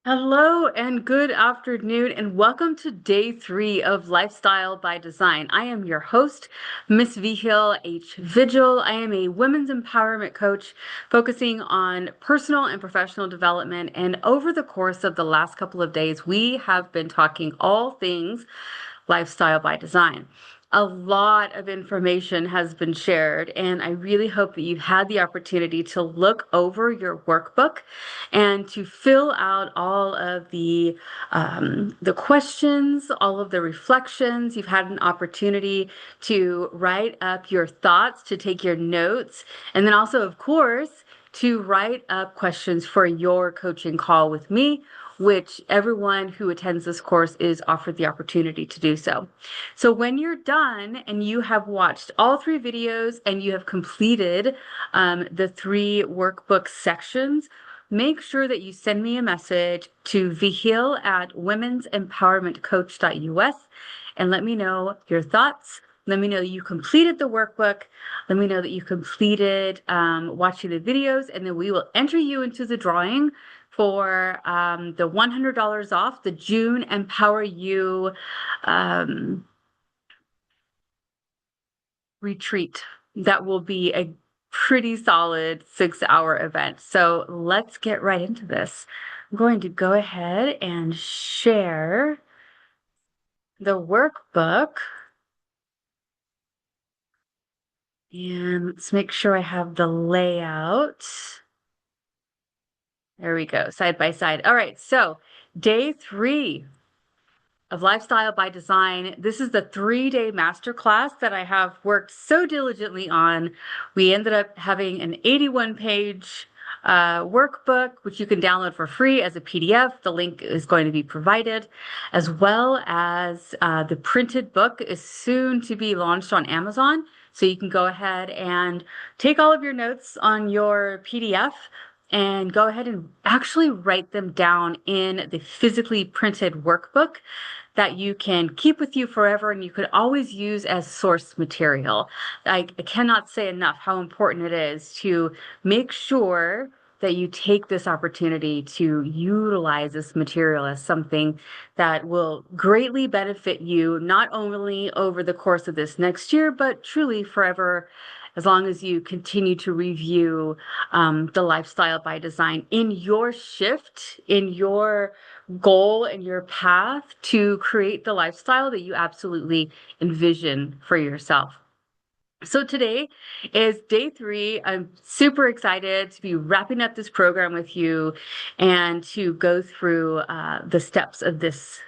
Hello and good afternoon, and welcome to day 3 of Lifestyle by Design. I am your host, Miss Vihil H. Vigil. I am a women's empowerment coach focusing on personal and professional development. And over the course of the last couple of days, we have been talking all things Lifestyle by Design. A lot of information has been shared, and I really hope that you've had the opportunity to look over your workbook and to fill out all of the questions, all of the reflections. You've had an opportunity to write up your thoughts, to take your notes, and then also, of course, to write up questions for your coaching call with me, which everyone who attends this course is offered the opportunity to do so. So when you're done and you have watched all 3 videos and you have completed the 3 workbook sections, make sure that you send me a message to Vihil at women'sempowermentcoach.us and let me know your thoughts. Let me know that you completed the workbook. Let me know that you completed watching the videos, and then we will enter you into the drawing for the $100 off the June Empower You retreat. That will be a pretty solid 6-hour event. So let's get right into this. I'm going to go ahead and share the workbook. And let's make sure I have the layout. There we go, side by side. All right, so day 3 of Lifestyle by Design. This is the 3-day masterclass that I have worked so diligently on. We ended up having an 81-page workbook, which you can download for free as a PDF. The link is going to be provided, as well as the printed book is soon to be launched on Amazon. So you can go ahead and take all of your notes on your PDF and go ahead and actually write them down in the physically printed workbook that you can keep with you forever and you could always use as source material. I cannot say enough how important it is to make sure that you take this opportunity to utilize this material as something that will greatly benefit you, not only over the course of this next year, but truly forever, as long as you continue to review the Lifestyle by Design in your shift, in your goal and your path to create the lifestyle that you absolutely envision for yourself. So today is day 3. I'm super excited to be wrapping up this program with you and to go through the steps of this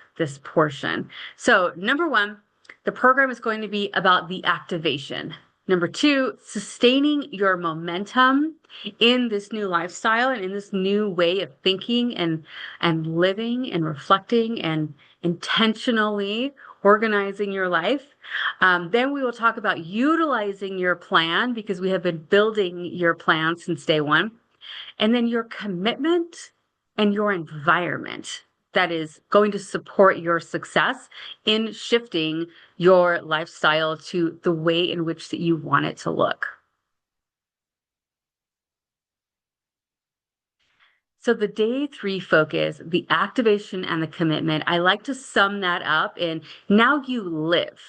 portion. So number 1, the program is going to be about the activation. Number 2, sustaining your momentum in this new lifestyle and in this new way of thinking and living and reflecting and intentionally organizing your life. Then we will talk about utilizing your plan, because we have been building your plan since day 1. And then your commitment and your environment that is going to support your success in shifting your lifestyle to the way in which that you want it to look. So the day 3 focus, the activation and the commitment, I like to sum that up in now you live.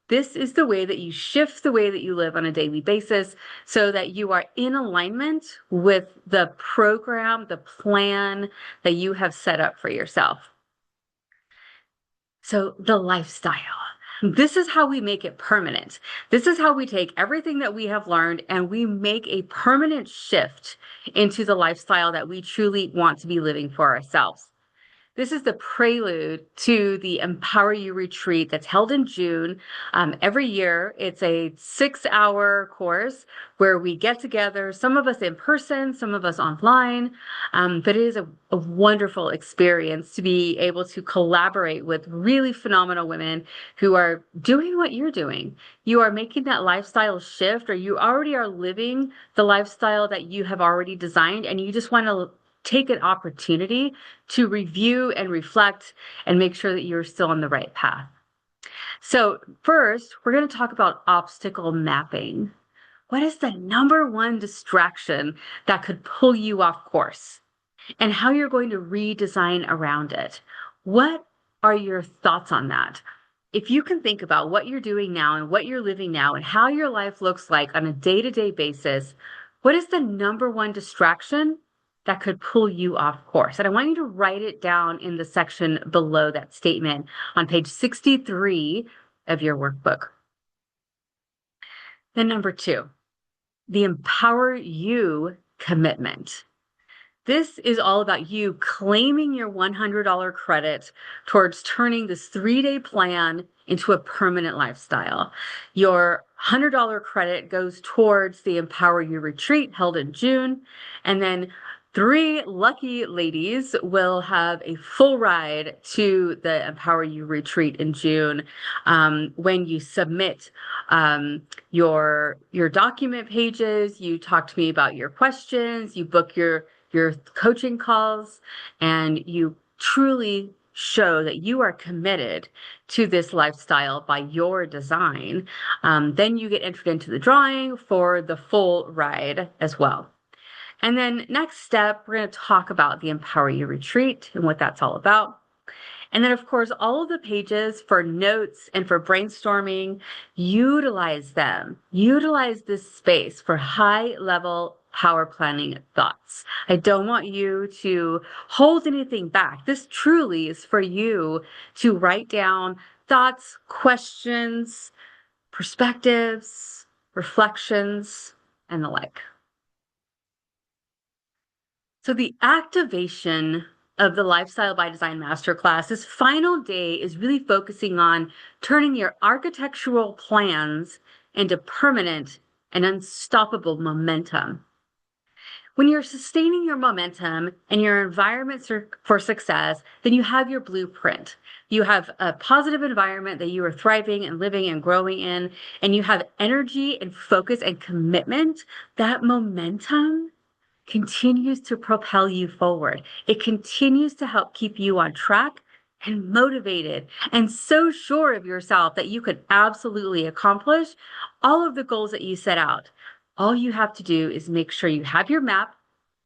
This is the way that you shift the way that you live on a daily basis so that you are in alignment with the program, the plan that you have set up for yourself. So the lifestyle. This is how we make it permanent. This is how we take everything that we have learned and we make a permanent shift into the lifestyle that we truly want to be living for ourselves. This is the prelude to the Empower You retreat that's held in June. Every year, it's a 6-hour course where we get together, some of us in person, some of us online. But it is a wonderful experience to be able to collaborate with really phenomenal women who are doing what you're doing. You are making that lifestyle shift, or you already are living the lifestyle that you have already designed, and you just want to take an opportunity to review and reflect and make sure that you're still on the right path. So first, we're going to talk about obstacle mapping. What is the number 1 distraction that could pull you off course? and how you're going to redesign around it. What are your thoughts on that? If you can think about what you're doing now and what you're living now and how your life looks like on a day-to-day basis, what is the number one distraction that could pull you off course? And I want you to write it down in the section below that statement on page 63 of your workbook. Then number 2, the Empower You commitment. This is all about you claiming your $100 credit towards turning this 3-day plan into a permanent lifestyle. Your $100 credit goes towards the Empower You retreat held in June, and then 3 lucky ladies will have a full ride to the Empower You retreat in June when you submit your document pages, you talk to me about your questions, you book your coaching calls, and you truly show that you are committed to this lifestyle by your design, then you get entered into the drawing for the full ride as well. And then next step, we're going to talk about the Empower You retreat and what that's all about. And then, of course, all of the pages for notes and for brainstorming, utilize them. Utilize this space for high-level power planning thoughts. I don't want you to hold anything back. This truly is for you to write down thoughts, questions, perspectives, reflections, and the like. So the activation of the Lifestyle by Design Masterclass, this final day is really focusing on turning your architectural plans into permanent and unstoppable momentum. When you're sustaining your momentum and your environment for success, then you have your blueprint. You have a positive environment that you are thriving and living and growing in, and you have energy and focus and commitment. That momentum continues to propel you forward. It continues to help keep you on track and motivated and so sure of yourself that you could absolutely accomplish all of the goals that you set out. All you have to do is make sure you have your map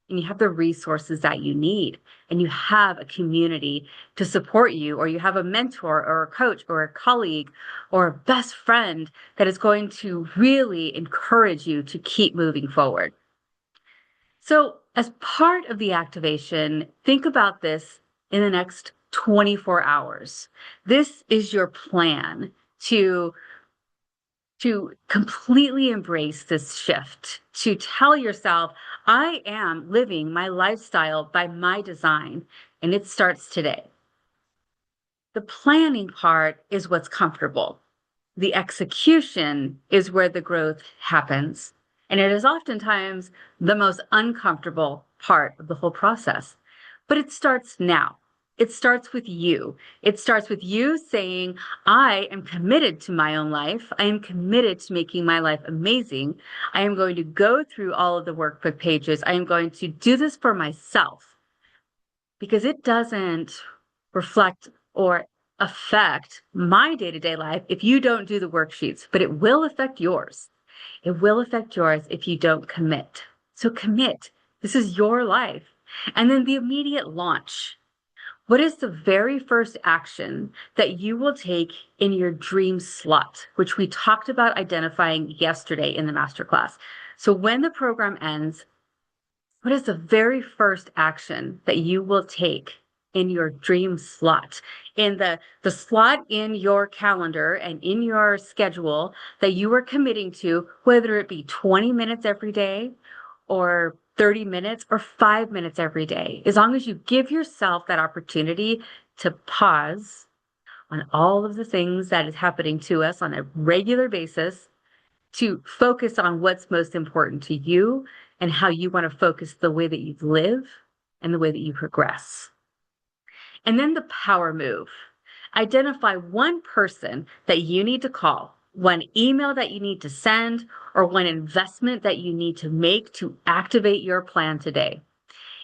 and you have the resources that you need, and you have a community to support you, or you have a mentor or a coach or a colleague or a best friend that is going to really encourage you to keep moving forward. So as part of the activation, think about this in the next 24 hours. This is your plan to completely embrace this shift, to tell yourself, I am living my lifestyle by my design, and it starts today. The planning part is what's comfortable. The execution is where the growth happens. And it is oftentimes the most uncomfortable part of the whole process. But it starts now. It starts with you. It starts with you saying, I am committed to my own life. I am committed to making my life amazing. I am going to go through all of the workbook pages. I am going to do this for myself, because it doesn't reflect or affect my day-to-day life if you don't do the worksheets, but it will affect yours. It will affect yours if you don't commit. So commit. This is your life. And then the immediate launch. What is the very first action that you will take in your dream slot, which we talked about identifying yesterday in the masterclass? So when the program ends, what is the very first action that you will take in your dream slot, in the slot in your calendar and in your schedule that you are committing to, whether it be 20 minutes every day or 30 minutes or 5 minutes every day, as long as you give yourself that opportunity to pause on all of the things that is happening to us on a regular basis, to focus on what's most important to you and how you want to focus the way that you live and the way that you progress. And then the power move. Identify one person that you need to call, one email that you need to send, or one investment that you need to make to activate your plan today.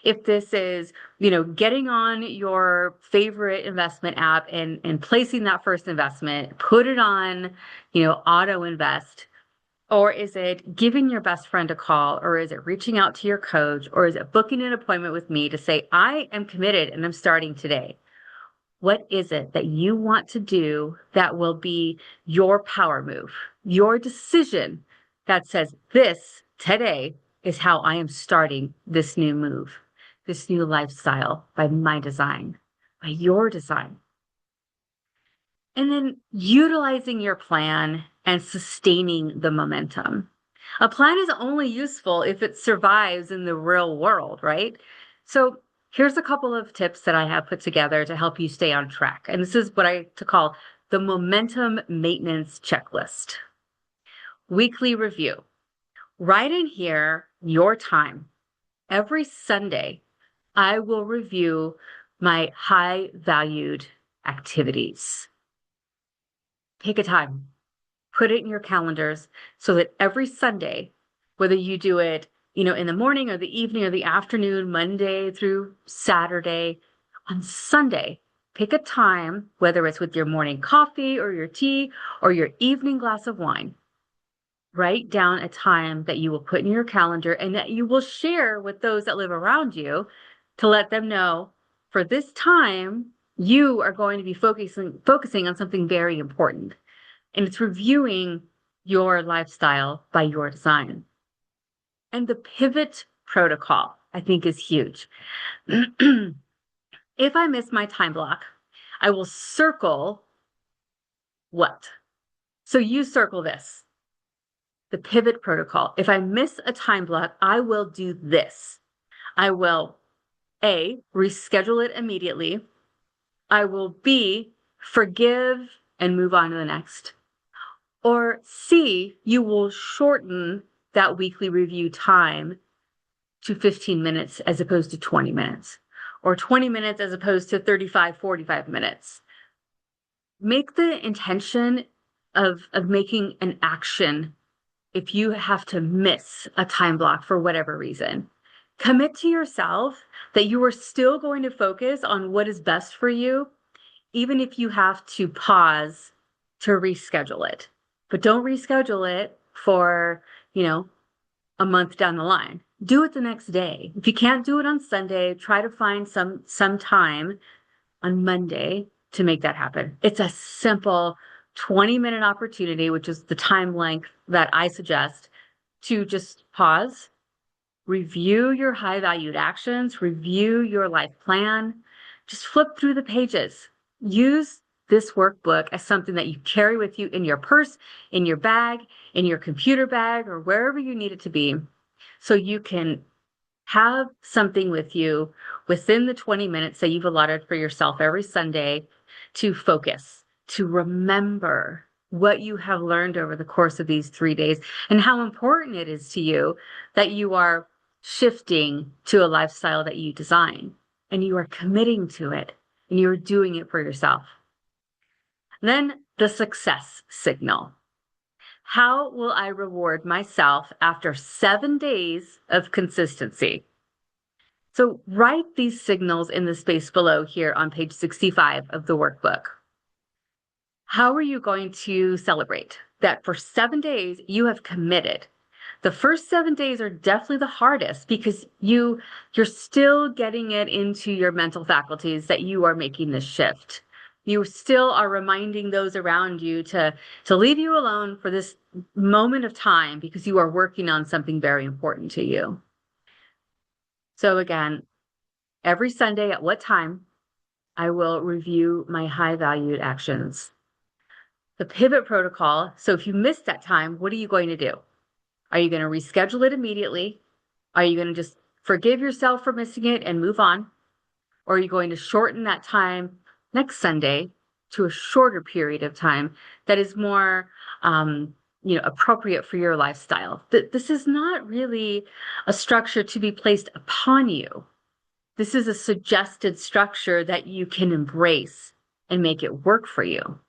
If this is, getting on your favorite investment app and placing that first investment, put it on, auto invest. Or is it giving your best friend a call? Or is it reaching out to your coach? Or is it booking an appointment with me to say, I am committed and I'm starting today? What is it that you want to do that will be your power move, your decision that says, this today is how I am starting this new move, this new lifestyle by my design, by your design? And then utilizing your plan and sustaining the momentum. A plan is only useful if it survives in the real world, right? So here's a couple of tips that I have put together to help you stay on track. And this is what I to call the momentum maintenance checklist. Weekly review. Write in here your time. Every Sunday, I will review my high valued activities. Take a time, put it in your calendars so that every Sunday, whether you do it, in the morning or the evening or the afternoon, Monday through Saturday, on Sunday, pick a time, whether it's with your morning coffee or your tea or your evening glass of wine. Write down a time that you will put in your calendar and that you will share with those that live around you to let them know for this time, you are going to be focusing on something very important. And it's reviewing your lifestyle by your design. And the pivot protocol, I think, is huge. If I miss my time block, I will circle what? So you circle this, the pivot protocol. If I miss a time block, I will do this. I will A, reschedule it immediately. I will B, forgive and move on to the next. Or C, you will shorten that weekly review time to 15 minutes as opposed to 20 minutes, or 20 minutes as opposed to 35, 45 minutes. Make the intention of making an action if you have to miss a time block for whatever reason. Commit to yourself that you are still going to focus on what is best for you, even if you have to pause to reschedule it. But don't reschedule it for, a month down the line. Do it the next day. If you can't do it on Sunday, try to find some time on Monday to make that happen. It's a simple 20-minute opportunity, which is the time length that I suggest, to just pause, review your high valued actions, review your life plan, just flip through the pages. Use this workbook as something that you carry with you in your purse, in your bag, in your computer bag, or wherever you need it to be, so you can have something with you within the 20 minutes that you've allotted for yourself every Sunday to focus, to remember what you have learned over the course of these 3 days and how important it is to you that you are shifting to a lifestyle that you design and you are committing to it and you're doing it for yourself. Then the success signal. How will I reward myself after 7 days of consistency? So write these signals in the space below here on page 65 of the workbook. How are you going to celebrate that for 7 days you have committed? The first 7 days are definitely the hardest because you're still getting it into your mental faculties that you are making this shift. You still are reminding those around you to leave you alone for this moment of time because you are working on something very important to you. So again, every Sunday at what time I will review my high valued actions. The pivot protocol. So if you miss that time, what are you going to do? Are you going to reschedule it immediately? Are you going to just forgive yourself for missing it and move on? Or are you going to shorten that time next Sunday to a shorter period of time that is more appropriate for your lifestyle? This is not really a structure to be placed upon you. This is a suggested structure that you can embrace and make it work for you.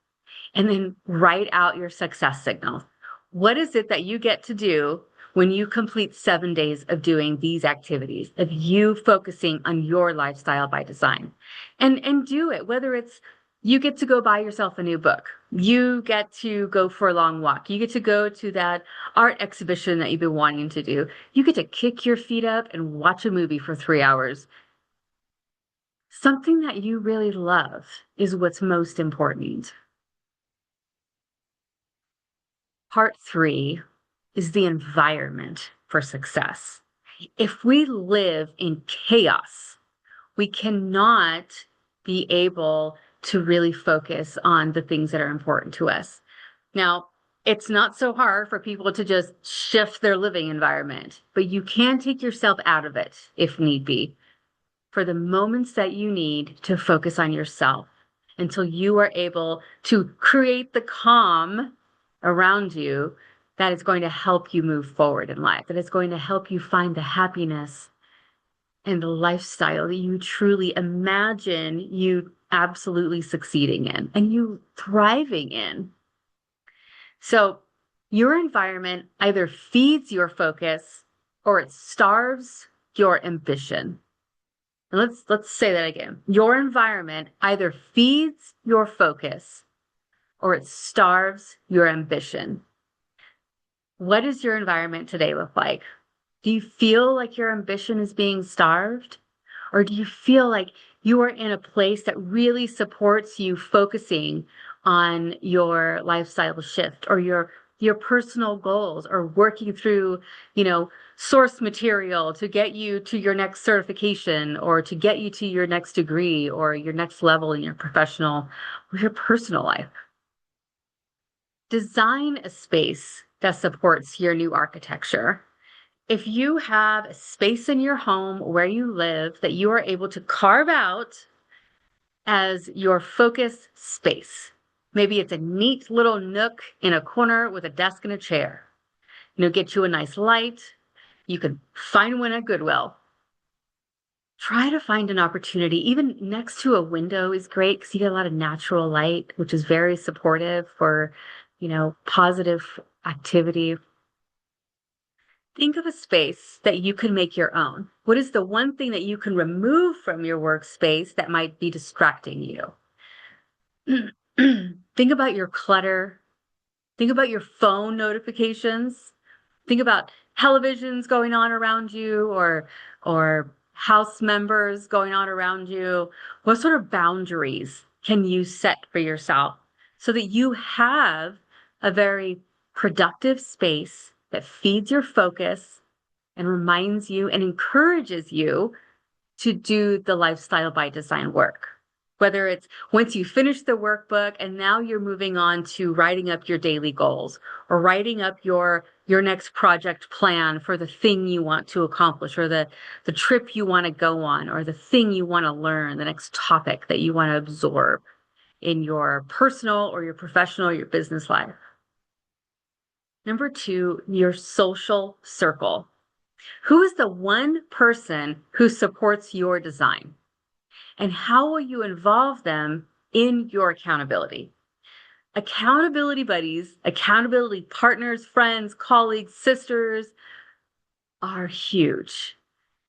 And then write out your success signals. What is it that you get to do when you complete 7 days of doing these activities, of you focusing on your lifestyle by design? And do it, whether it's You get to go buy yourself a new book. You get to go for a long walk. You get to go to that art exhibition that you've been wanting to do. You get to kick your feet up and watch a movie for 3 hours. Something that you really love is what's most important. Part three is the environment for success. If we live in chaos, we cannot be able to really focus on the things that are important to us. Now, it's not so hard for people to just shift their living environment, but you can take yourself out of it if need be for the moments that you need to focus on yourself until you are able to create the calm around you that is going to help you move forward in life, that is going to help you find the happiness and the lifestyle that you truly imagine you absolutely succeeding in and you thriving in. So your environment either feeds your focus or it starves your ambition. And let's say that again. Your environment either feeds your focus or it starves your ambition. What does your environment today look like? Do you feel like your ambition is being starved? Or do you feel like you are in a place that really supports you focusing on your lifestyle shift or your personal goals or working through, source material to get you to your next certification or to get you to your next degree or your next level in your professional or your personal life? Design a space that supports your new architecture. If you have a space in your home where you live that you are able to carve out as your focus space, maybe it's a neat little nook in a corner with a desk and a chair. Get you a nice light. You can find one at Goodwill. Try to find an opportunity. Even next to a window is great because you get a lot of natural light, which is very supportive for, positive activity. Think of a space that you can make your own. What is the one thing that you can remove from your workspace that might be distracting you? Think about your clutter. Think about your phone notifications. Think about televisions going on around you or house members going on around you. What sort of boundaries can you set for yourself so that you have a very productive space that feeds your focus and reminds you and encourages you to do the lifestyle by design work? Whether it's once you finish the workbook and now you're moving on to writing up your daily goals or writing up your next project plan for the thing you want to accomplish or the trip you want to go on or the thing you want to learn, the next topic that you want to absorb in your personal or your professional or your business life. Number two, your social circle. Who is the one person who supports your design? And how will you involve them in your accountability? Accountability buddies, accountability partners, friends, colleagues, sisters are huge.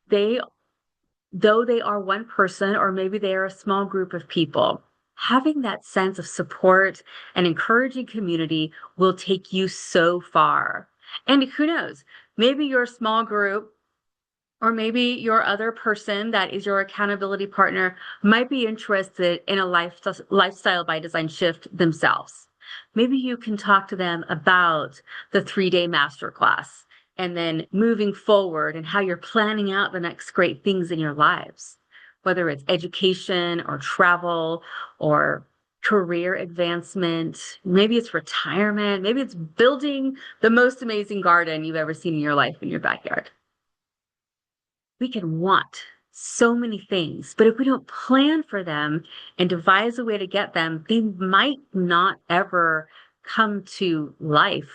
Though they are one person, or maybe they are a small group of people, having that sense of support and encouraging community will take you so far. And who knows, maybe your small group or maybe your other person that is your accountability partner might be interested in a lifestyle by design shift themselves. Maybe you can talk to them about the 3-day masterclass and then moving forward and how you're planning out the next great things in your lives, whether it's education or travel or career advancement. Maybe it's retirement. Maybe it's building the most amazing garden you've ever seen in your life in your backyard. We can want so many things, but if we don't plan for them and devise a way to get them, they might not ever come to life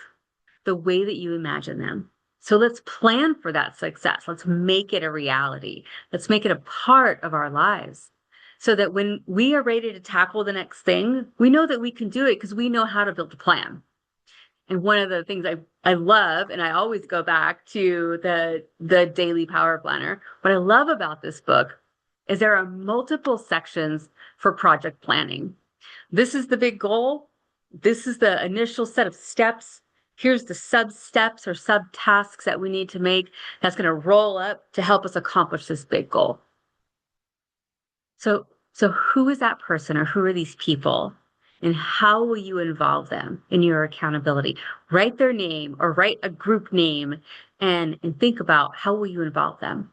the way that you imagine them. So let's plan for that success. Let's make it a reality. Let's make it a part of our lives so that when we are ready to tackle the next thing, we know that we can do it because we know how to build a plan. And one of the things I love, and I always go back to the Daily Power Planner, what I love about this book is there are multiple sections for project planning. This is the big goal. This is the initial set of steps. Here's the sub steps or sub tasks that we need to make that's going to roll up to help us accomplish this big goal. So who is that person or who are these people? And how will you involve them in your accountability? Write their name or write a group name and think about how will you involve them.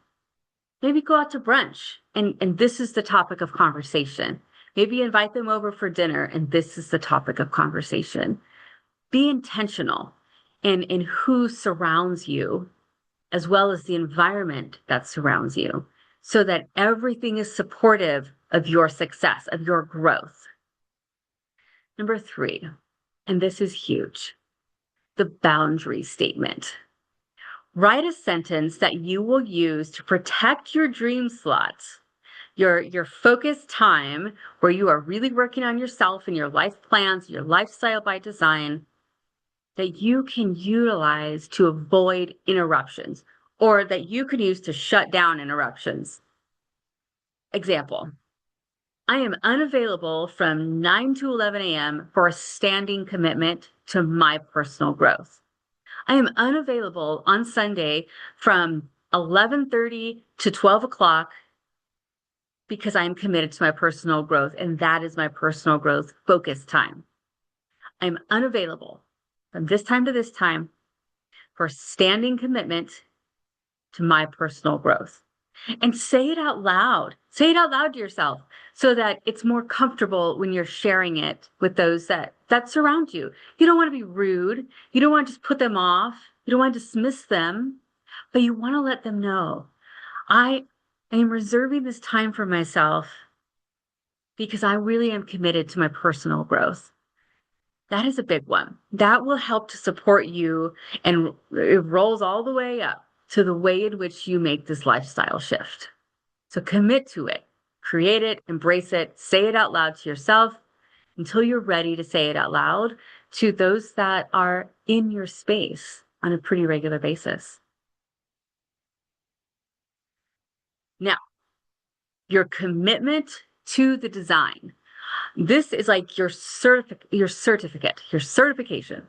Maybe go out to brunch and this is the topic of conversation. Maybe invite them over for dinner and this is the topic of conversation. Be intentional in who surrounds you as well as the environment that surrounds you so that everything is supportive of your success, of your growth. Number 3, and this is huge, the boundary statement. Write a sentence that you will use to protect your dream slots, your focused time where you are really working on yourself and your life plans, your lifestyle by design, that you can utilize to avoid interruptions or that you can use to shut down interruptions. Example, I am unavailable from 9 to 11 a.m. for a standing commitment to my personal growth. I am unavailable on Sunday from 11:30 to 12 o'clock because I am committed to my personal growth, and that is my personal growth focus time. I'm unavailable from this time to this time for a standing commitment to my personal growth. And say it out loud. Say it out loud to yourself so that it's more comfortable when you're sharing it with those that surround you. You don't want to be rude. You don't want to just put them off. You don't want to dismiss them, but you want to let them know, I am reserving this time for myself because I really am committed to my personal growth. That is a big one. That will help to support you, and it rolls all the way up to the way in which you make this lifestyle shift. So commit to it, create it, embrace it, say it out loud to yourself until you're ready to say it out loud to those that are in your space on a pretty regular basis. Now, your commitment to the design. This is like your certificate, your certification.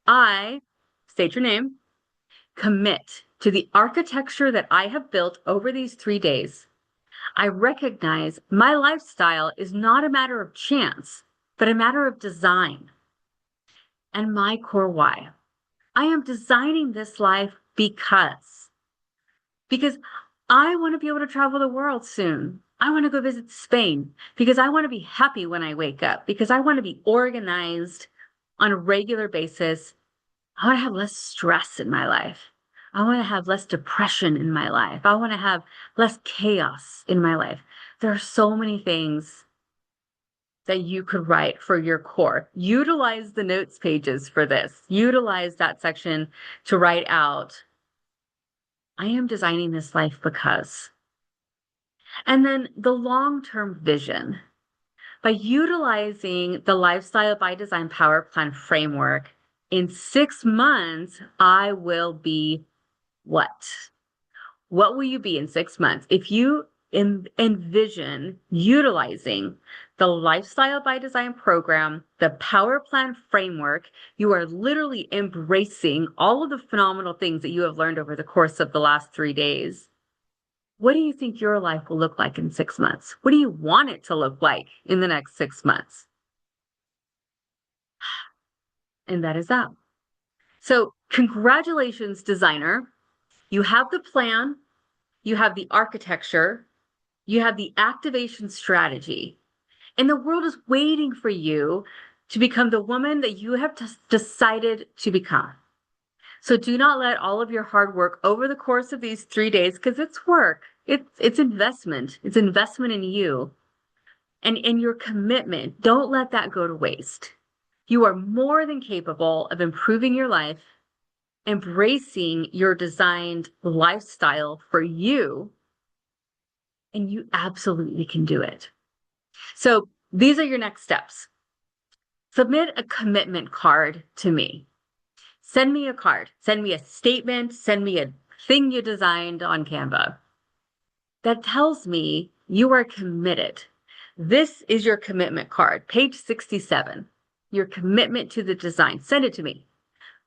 I, state your name, commit to the architecture that I have built over these 3 days. I recognize my lifestyle is not a matter of chance, but a matter of design. And my core why. I am designing this life because I want to be able to travel the world soon. I want to go visit Spain because I want to be happy when I wake up, because I want to be organized on a regular basis. I want to have less stress in my life. I want to have less depression in my life. I want to have less chaos in my life. There are so many things that you could write for your core. Utilize the notes pages for this. Utilize that section to write out, I am designing this life because. And then the long-term vision. By utilizing the Lifestyle by Design Power Plan framework, in 6 months, I will be what? What will you be in 6 months? If you envision utilizing the Lifestyle by Design program, the Power Plan framework, you are literally embracing all of the phenomenal things that you have learned over the course of the last 3 days. What do you think your life will look like in 6 months? What do you want it to look like in the next 6 months? And that is that. So congratulations, designer. You have the plan, you have the architecture, you have the activation strategy, and the world is waiting for you to become the woman that you have decided to become. So do not let all of your hard work over the course of these 3 days, because it's work, it's investment. It's investment in you and in your commitment. Don't let that go to waste. You are more than capable of improving your life, embracing your designed lifestyle for you, and you absolutely can do it. So these are your next steps. Submit a commitment card to me. Send me a card. Send me a statement. Send me a thing you designed on Canva that tells me you are committed, This is your commitment card, page 67. Your commitment to the design. Send it to me.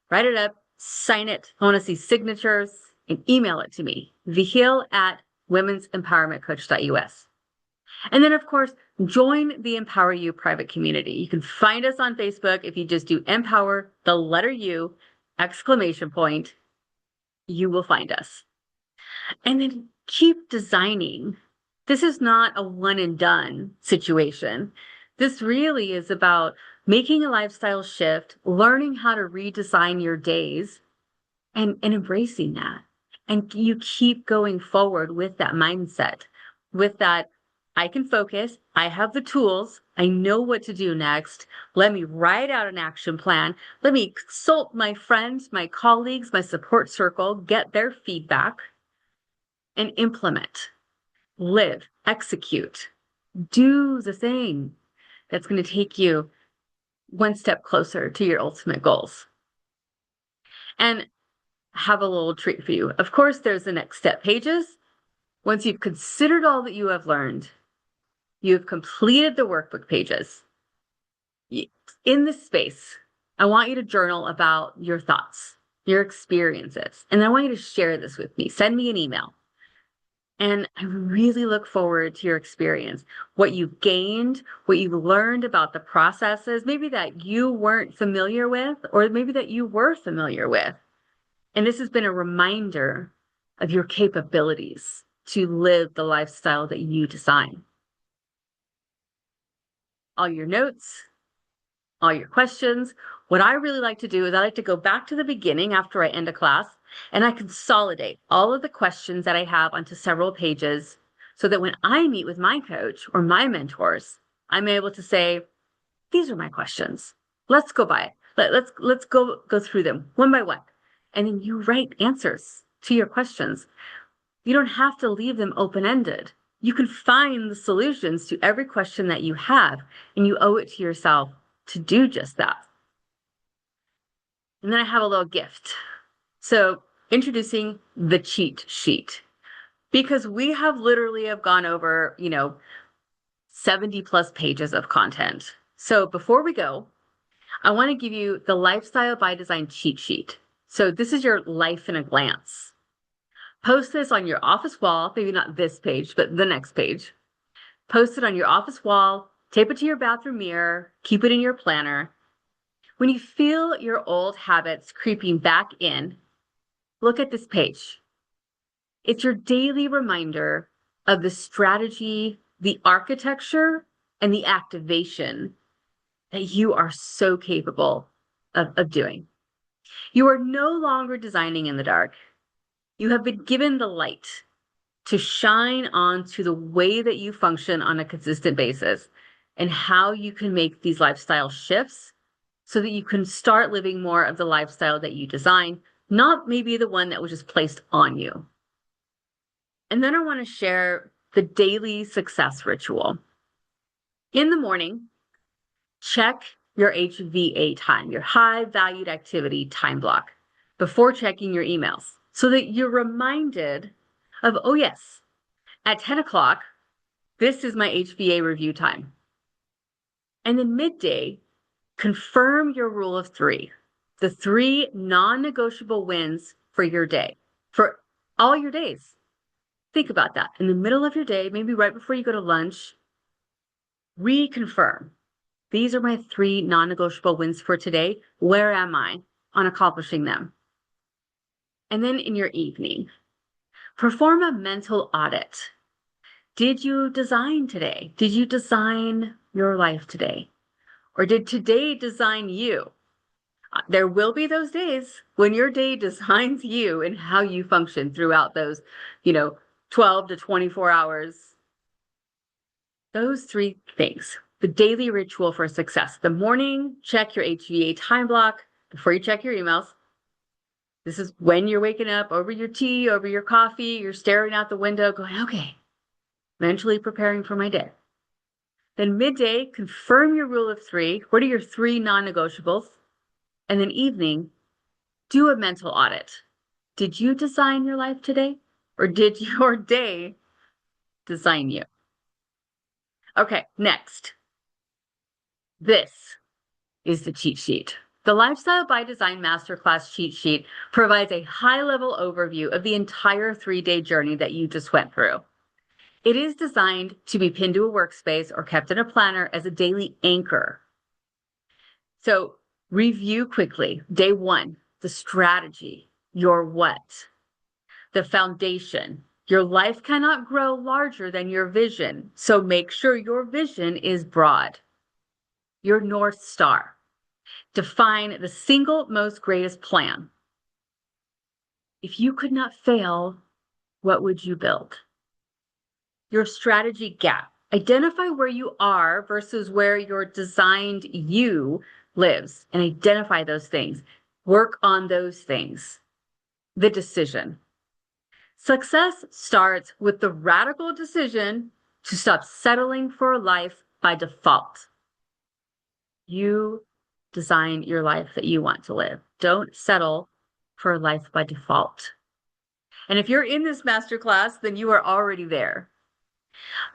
Write it up, sign it. I want to see signatures and email it to me. Vihil at women'sempowermentcoach.us. And then, of course, join the Empower You private community. You can find us on Facebook if you just do empower, the letter U, exclamation point, you will find us. And then keep designing. This is not a one and done situation. This really is about making a lifestyle shift, learning how to redesign your days, and embracing that. And you keep going forward with that mindset, with that, I can focus, I have the tools, I know what to do next. Let me write out an action plan. Let me consult my friends, my colleagues, my support circle, get their feedback, and implement, live, execute, do the thing that's going to take you one step closer to your ultimate goals. And have a little treat for you. Of course, there's the next step pages. Once you've considered all that you have learned, you've completed the workbook pages. In this space, I want you to journal about your thoughts, your experiences, and I want you to share this with me. Send me an email. And I really look forward to your experience, what you've gained, what you've learned about the processes, maybe that you weren't familiar with, or maybe that you were familiar with. And this has been a reminder of your capabilities to live the lifestyle that you design. All your notes, all your questions. What I really like to do is I like to go back to the beginning after I end a class, and I consolidate all of the questions that I have onto several pages so that when I meet with my coach or my mentors, I'm able to say, these are my questions. Let's go by it. Let's go through them one by one. And then you write answers to your questions. You don't have to leave them open-ended. You can find the solutions to every question that you have, and you owe it to yourself to do just that. And then I have a little gift. So introducing the cheat sheet, because we have literally gone over, 70 plus pages of content. So before we go, I want to give you the Lifestyle by Design cheat sheet. So this is your life in a glance. Post this on your office wall, maybe not this page, but the next page. Post it on your office wall, tape it to your bathroom mirror, keep it in your planner. When you feel your old habits creeping back in, look at this page. It's your daily reminder of the strategy, the architecture, and the activation that you are so capable of doing. You are no longer designing in the dark. You have been given the light to shine onto the way that you function on a consistent basis and how you can make these lifestyle shifts so that you can start living more of the lifestyle that you design, not maybe the one that was just placed on you. And then I want to share the daily success ritual. In the morning, check your HVA time, your high valued activity time block, before checking your emails so that you're reminded of, oh yes, at 10 o'clock, this is my HVA review time. And then midday, confirm your rule of three, the 3 non-negotiable wins for your day, for all your days. Think about that. In the middle of your day, maybe right before you go to lunch, reconfirm. These are my 3 non-negotiable wins for today. Where am I on accomplishing them? And then in your evening, perform a mental audit. Did you design today? Did you design your life today? Or did today design you? There will be those days when your day designs you and how you function throughout those, 12 to 24 hours. Those 3 things, the daily ritual for success. The morning, check your HVA time block before you check your emails. This is when you're waking up over your tea, over your coffee, you're staring out the window going, okay, mentally preparing for my day. Then midday, confirm your rule of 3. What are your 3 non-negotiables? And then evening, do a mental audit. Did you design your life today? Or did your day design you? Okay, next. This is the cheat sheet. The Lifestyle by Design Masterclass cheat sheet provides a high-level overview of the entire 3-day journey that you just went through. It is designed to be pinned to a workspace or kept in a planner as a daily anchor. So review quickly. Day 1, the strategy, your what, the foundation. Your life cannot grow larger than your vision, so make sure your vision is broad. Your North Star. Define the single most greatest plan. If you could not fail, what would you build? Your strategy gap. Identify where you are versus where your designed you lives and identify those things. Work on those things. The decision. Success starts with the radical decision to stop settling for a life by default. You design your life that you want to live. Don't settle for a life by default. And if you're in this masterclass, then you are already there.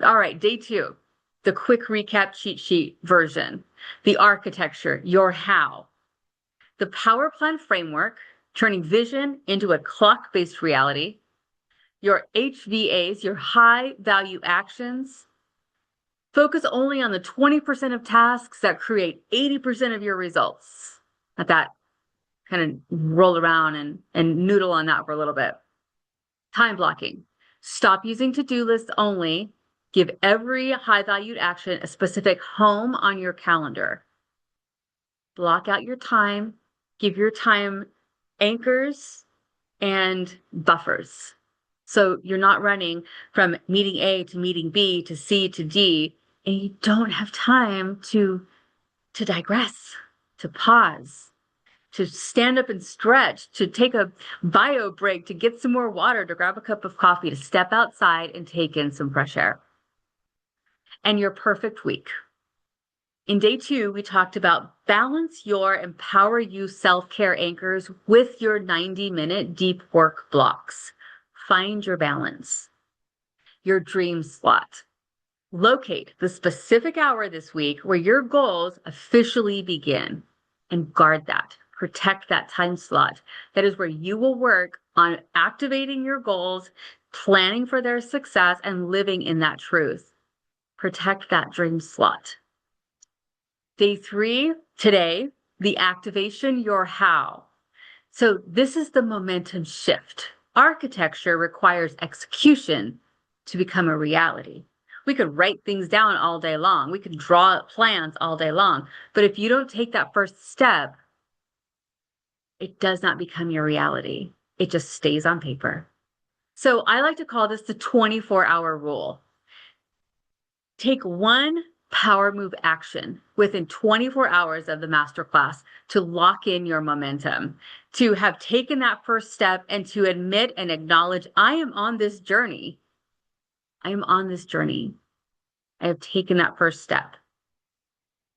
All right, day 2, the quick recap cheat sheet version, the architecture, your how, the power plan framework, turning vision into a clock-based reality, your HVAs, your high value actions. Focus only on the 20% of tasks that create 80% of your results. Let that kind of roll around and noodle on that for a little bit. Time blocking. Stop using to-do lists only. Give every high-valued action a specific home on your calendar. Block out your time. Give your time anchors and buffers. So you're not running from meeting A to meeting B to C to D, and you don't have time to digress, to pause, to stand up and stretch, to take a bio break, to get some more water, to grab a cup of coffee, to step outside and take in some fresh air. And your perfect week. In day 2, we talked about balance your Empower You self-care anchors with your 90-minute deep work blocks. Find your balance. Your dream slot. Locate the specific hour this week where your goals officially begin and guard that. Protect that time slot. That is where you will work on activating your goals, planning for their success, and living in that truth. Protect that dream slot. Day 3, today, the activation, your how. So this is the momentum shift. Architecture requires execution to become a reality. We could write things down all day long. We could draw up plans all day long. But if you don't take that first step, it does not become your reality. It just stays on paper. So I like to call this the 24-hour rule. Take one power move action within 24 hours of the masterclass to lock in your momentum, to have taken that first step and to admit and acknowledge, I am on this journey. I am on this journey. I have taken that first step.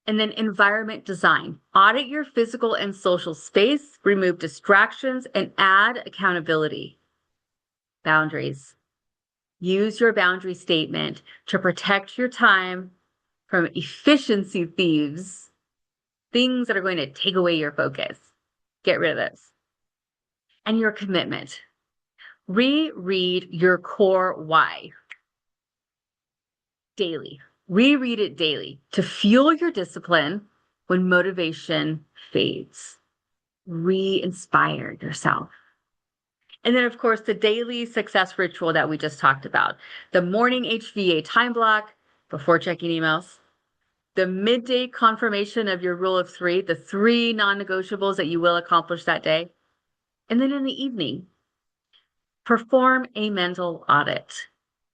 And then environment design. Audit your physical and social space, remove distractions, and add accountability. Boundaries. Use your boundary statement to protect your time from efficiency thieves, things that are going to take away your focus. Get rid of those. And your commitment. Reread your core why daily. Reread it daily to fuel your discipline when motivation fades. Re-inspire yourself. And then, of course, the daily success ritual that we just talked about. The morning HVA time block before checking emails. The midday confirmation of your rule of 3, the 3 non-negotiables that you will accomplish that day. And then in the evening, perform a mental audit.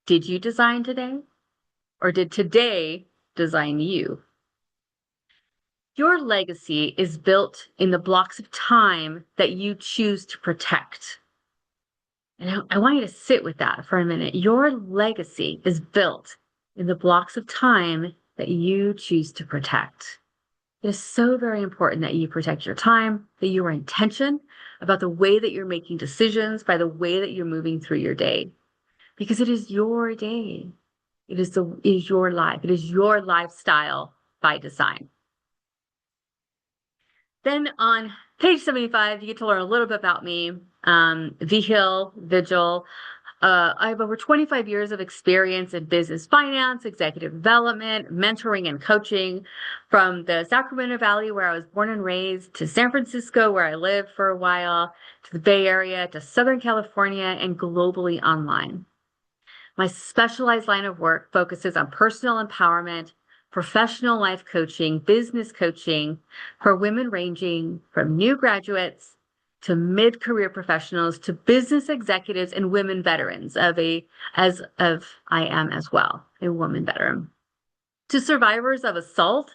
Did you design today? Or did today design you? Your legacy is built in the blocks of time that you choose to protect. And I want you to sit with that for a minute. Your legacy is built in the blocks of time that you choose to protect. It is so very important that you protect your time, that you are intentional about the way that you're making decisions, by the way that you're moving through your day, because it is your day. It is your life. It is your lifestyle by design. Then on page 75, you get to learn a little bit about me. Vihil, Vigil. I have over 25 years of experience in business finance, executive development, mentoring, and coaching from the Sacramento Valley, where I was born and raised, to San Francisco, where I lived for a while, to the Bay Area, to Southern California, and globally online. My specialized line of work focuses on personal empowerment, professional life coaching, business coaching for women ranging from new graduates to mid-career professionals to business executives and women veterans I am as well, a woman veteran, to survivors of assault,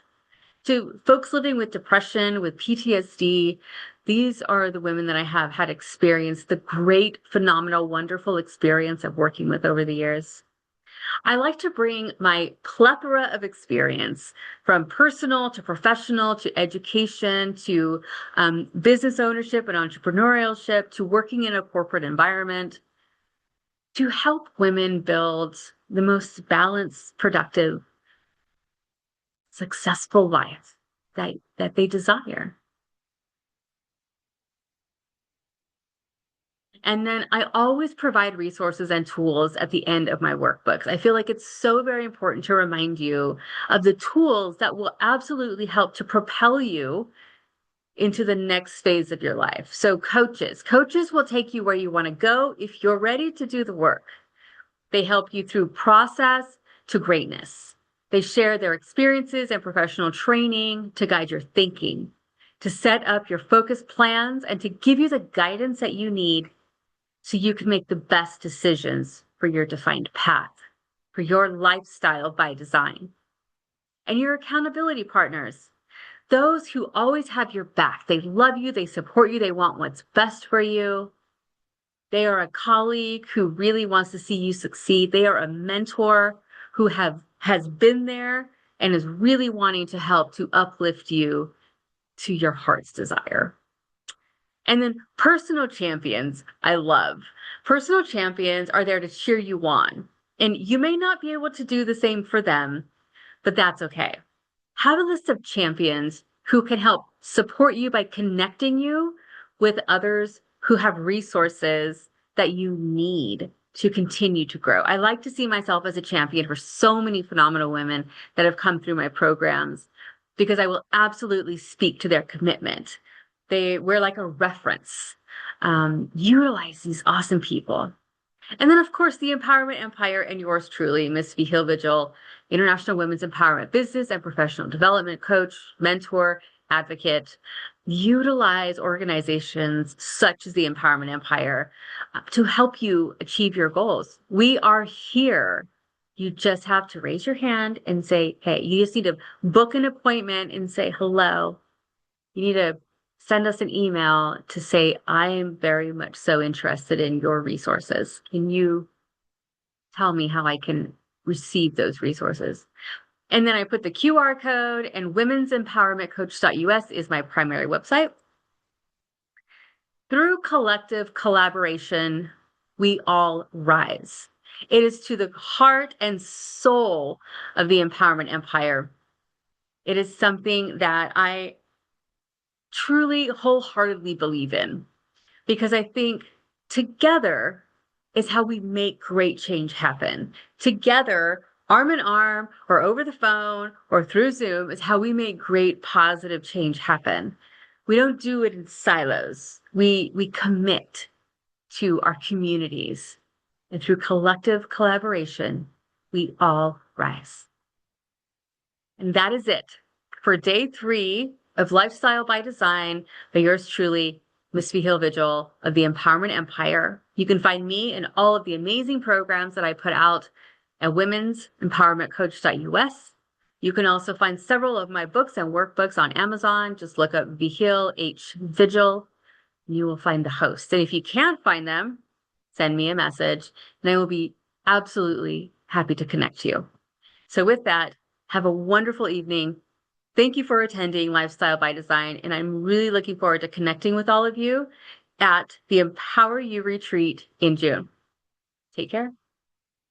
to folks living with depression, with PTSD. These are the women that I have had experienced the great, phenomenal, wonderful experience of working with over the years. I like to bring my plethora of experience from personal to professional to education to business ownership and entrepreneurship to working in a corporate environment to help women build the most balanced, productive, successful life that they desire. And then I always provide resources and tools at the end of my workbooks. I feel like it's so very important to remind you of the tools that will absolutely help to propel you into the next phase of your life. So coaches will take you where you want to go if you're ready to do the work. They help you through process to greatness. They share their experiences and professional training to guide your thinking, to set up your focused plans, and to give you the guidance that you need so you can make the best decisions for your defined path, for your lifestyle by design. And your accountability partners, those who always have your back. They love you, they support you, they want what's best for you. They are a colleague who really wants to see you succeed. They are a mentor who has been there and is really wanting to help to uplift you to your heart's desire. And then personal champions, I love. Personal champions are there to cheer you on. And you may not be able to do the same for them, but that's okay. Have a list of champions who can help support you by connecting you with others who have resources that you need to continue to grow. I like to see myself as a champion for so many phenomenal women that have come through my programs because I will absolutely speak to their commitment. We're like a reference. Utilize these awesome people. And then, of course, the Empowerment Empire and yours truly, Miss Vihil Vigil, International Women's Empowerment Business and Professional Development Coach, mentor, advocate. Utilize organizations such as the Empowerment Empire to help you achieve your goals. We are here. You just have to raise your hand and say, hey, you just need to book an appointment and say hello. You need to send us an email to say, I am very much so interested in your resources. Can you tell me how I can receive those resources? And then I put the QR code, and women'sempowermentcoach.us is my primary website. Through collective collaboration, we all rise. It is to the heart and soul of the Empowerment Empire. It is something that I truly wholeheartedly believe in because I think together is how we make great change happen. Together, arm in arm or over the phone or through Zoom is how we make great positive change happen. We don't do it in silos. We commit to our communities, and through collective collaboration, we all rise. And that is it for day 3 of Lifestyle by Design by yours truly, Miss Vihil Vigil of the Empowerment Empire. You can find me and all of the amazing programs that I put out at women'sempowermentcoach.us. You can also find several of my books and workbooks on Amazon. Just look up Vihil H. Vigil. You will find the host. And if you can't find them, send me a message and I will be absolutely happy to connect you. So with that, have a wonderful evening. Thank you for attending Lifestyle by Design, and I'm really looking forward to connecting with all of you at the Empower You Retreat in June. Take care.